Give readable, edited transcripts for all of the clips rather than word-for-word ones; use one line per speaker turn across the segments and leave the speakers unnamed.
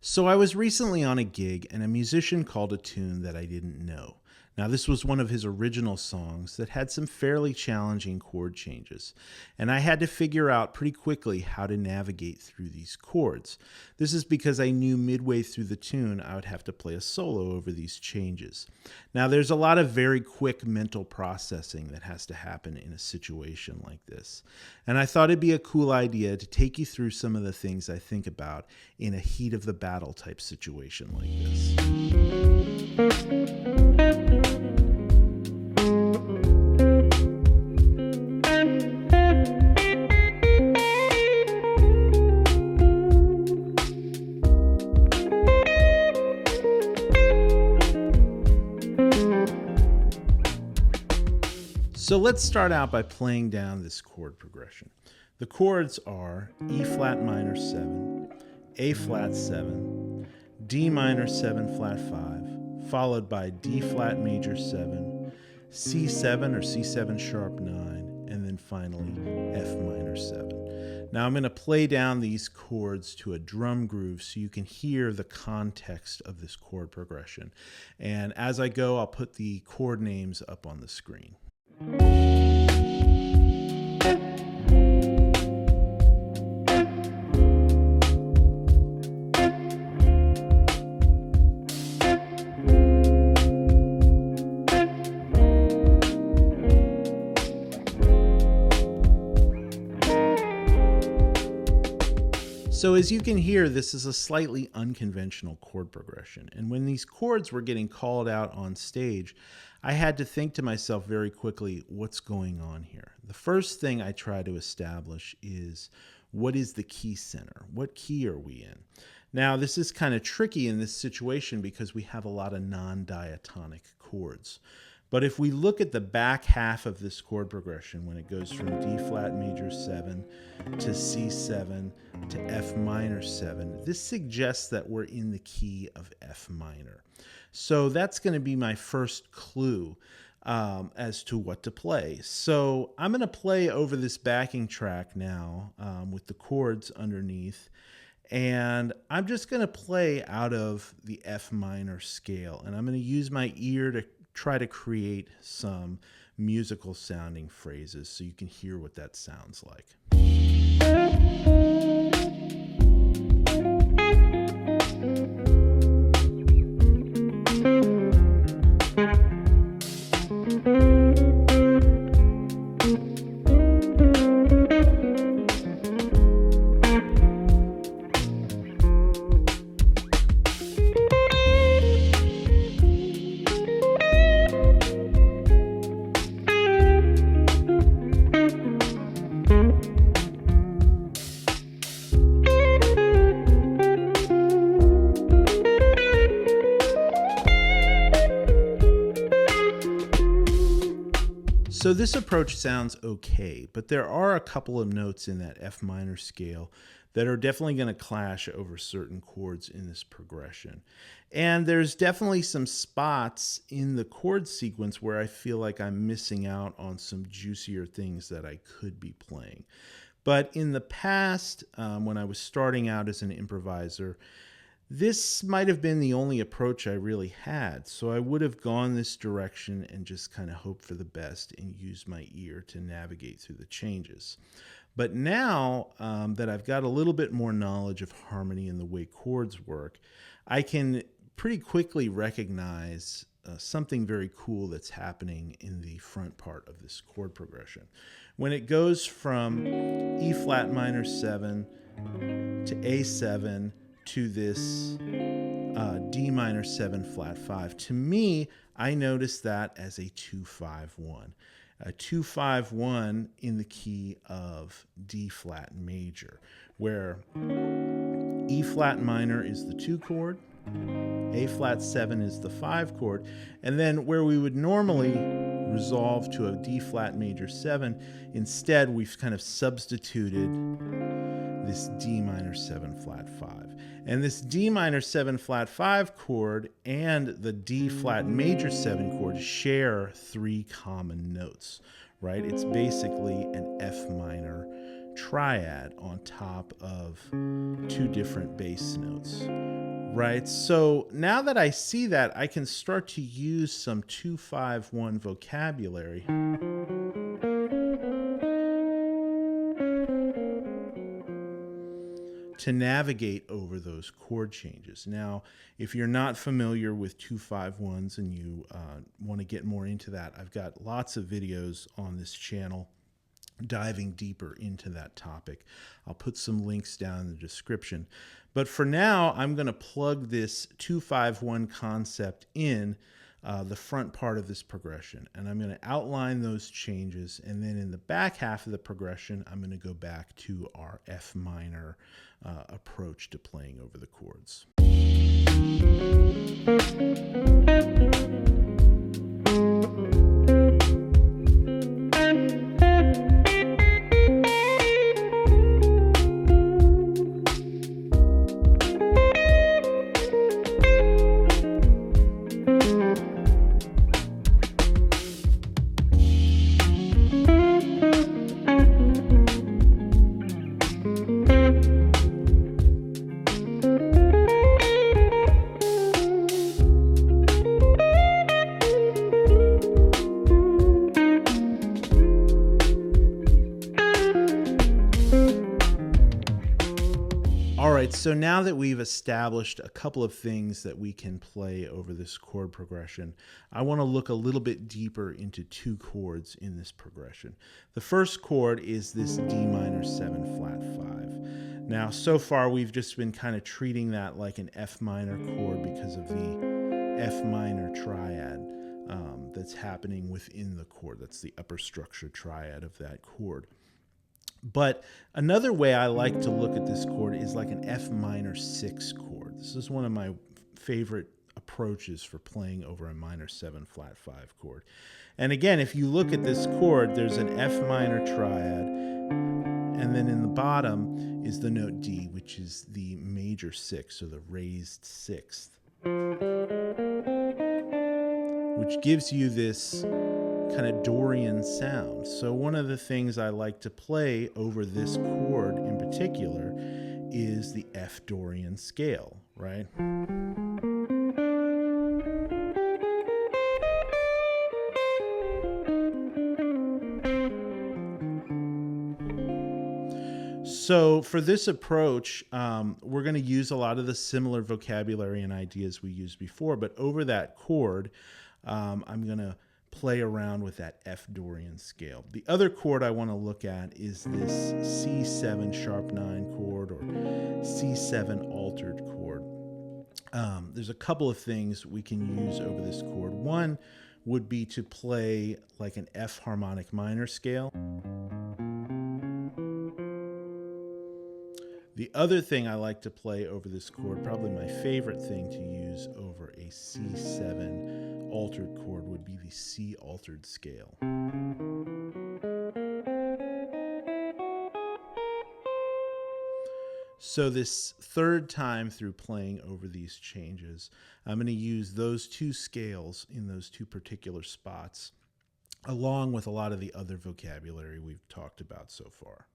So I was recently on a gig and a musician called a tune that I didn't know. Now, this was one of his original songs that had some fairly challenging chord changes, and I had to figure out pretty quickly how to navigate through these chords. This is because I knew midway through the tune I would have to play a solo over these changes. Now, there's a lot of very quick mental processing that has to happen in a situation like this, and I thought it'd be a cool idea to take you through some of the things I think about in a heat of the battle type situation like this. So let's start out by playing down this chord progression. The chords are E flat minor 7, A flat 7, D minor 7 flat 5, followed by D flat major 7, C7 or C7 sharp 9, and then finally F minor 7. Now I'm going to play down these chords to a drum groove so you can hear the context of this chord progression. And as I go, I'll put the chord names up on the screen. So as you can hear, this is a slightly unconventional chord progression. And when these chords were getting called out on stage, I had to think to myself very quickly, what's going on here? The first thing I try to establish is, what is the key center? What key are we in? Now, this is kind of tricky in this situation because we have a lot of non-diatonic chords. But if we look at the back half of this chord progression, when it goes from D flat major 7 to C7 to F minor 7, this suggests that we're in the key of F minor. So that's going to be my first clue as to what to play. So I'm going to play over this backing track now with the chords underneath. And I'm just going to play out of the F minor scale. And I'm going to use my ear to try to create some musical sounding phrases so you can hear what that sounds like. So this approach sounds okay, but there are a couple of notes in that F minor scale that are definitely going to clash over certain chords in this progression. And there's definitely some spots in the chord sequence where I feel like I'm missing out on some juicier things that I could be playing. But in the past, when I was starting out as an improviser, this might have been the only approach I really had, so I would have gone this direction and just kind of hoped for the best and used my ear to navigate through the changes. But now that I've got a little bit more knowledge of harmony and the way chords work, I can pretty quickly recognize something very cool that's happening in the front part of this chord progression. When it goes from E flat minor 7 to A7 to this D minor 7 flat 5. To me, I notice that as a 2-5-1. A 2-5-1 in the key of D flat major, where E flat minor is the 2 chord, A flat 7 is the 5 chord, and then where we would normally resolve to a D flat major 7, instead we've kind of substituted this D minor 7 flat 5. And this D minor 7 flat 5 chord and the D flat major 7 chord share 3 common notes, right? It's basically an F minor triad on top of 2 different bass notes, right? So now that I see that, I can start to use some 2-5-1 vocabulary to navigate over those chord changes. Now, if you're not familiar with 2-5-1s and you want to get more into that, I've got lots of videos on this channel diving deeper into that topic. I'll put some links down in the description. But for now, I'm going to plug this 2-5-1 concept in the front part of this progression. And I'm going to outline those changes. And then in the back half of the progression, I'm going to go back to our F minor approach to playing over the chords. So now that we've established a couple of things that we can play over this chord progression, I want to look a little bit deeper into two chords in this progression. The first chord is this D minor 7 flat 5. Now, so far we've just been kind of treating that like an F minor chord because of the F minor triad that's happening within the chord. That's the upper structure triad of that chord. But another way I like to look at this chord is like an F minor 6 chord. This is one of my favorite approaches for playing over a minor 7 flat 5 chord. And again, if you look at this chord, there's an F minor triad, and then in the bottom is the note D, which is the major 6, or the raised 6th, which gives you this kind of Dorian sound. So one of the things I like to play over this chord in particular is the F Dorian scale, right? So for this approach, we're going to use a lot of the similar vocabulary and ideas we used before, but over that chord, I'm going to play around with that F Dorian scale. The other chord I want to look at is this C7 sharp 9 chord, or C7 altered chord. There's a couple of things we can use over this chord. One would be to play like an F harmonic minor scale. The other thing I like to play over this chord, probably my favorite thing to use over a C7 altered chord, would be the C altered scale. So this third time through playing over these changes, I'm going to use those two scales in those two particular spots, along with a lot of the other vocabulary we've talked about so far.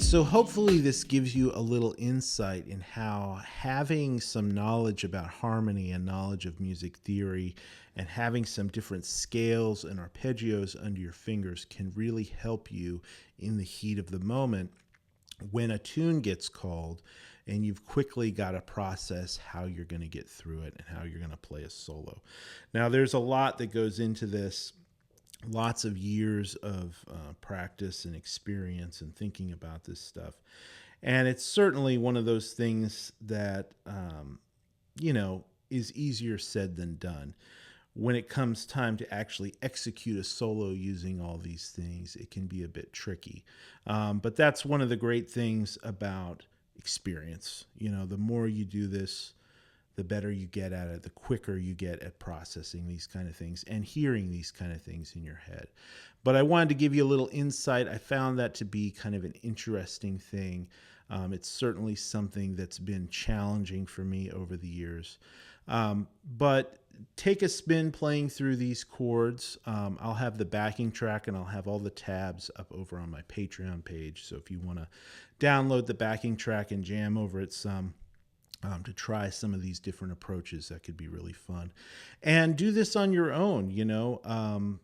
So hopefully this gives you a little insight in how having some knowledge about harmony and knowledge of music theory and having some different scales and arpeggios under your fingers can really help you in the heat of the moment when a tune gets called and you've quickly got to process how you're going to get through it and how you're going to play a solo. Now, there's a lot that goes into this. Lots of years of practice and experience and thinking about this stuff. And it's certainly one of those things that, is easier said than done. When it comes time to actually execute a solo using all these things, it can be a bit tricky. But that's one of the great things about experience. You know, the more you do this, the better you get at it, the quicker you get at processing these kind of things and hearing these kind of things in your head. But I wanted to give you a little insight. I found that to be kind of an interesting thing. It's certainly something that's been challenging for me over the years. But take a spin playing through these chords. I'll have the backing track and I'll have all the tabs up over on my Patreon page. So if you want to download the backing track and jam over it some, to try some of these different approaches, that could be really fun. And do this on your own, you know.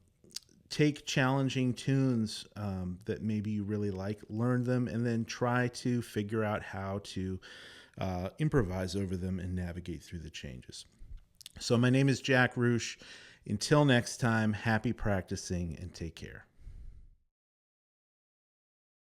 Take challenging tunes that maybe you really like, learn them, and then try to figure out how to improvise over them and navigate through the changes. So my name is Jack Ruch. Until next time, happy practicing and take care.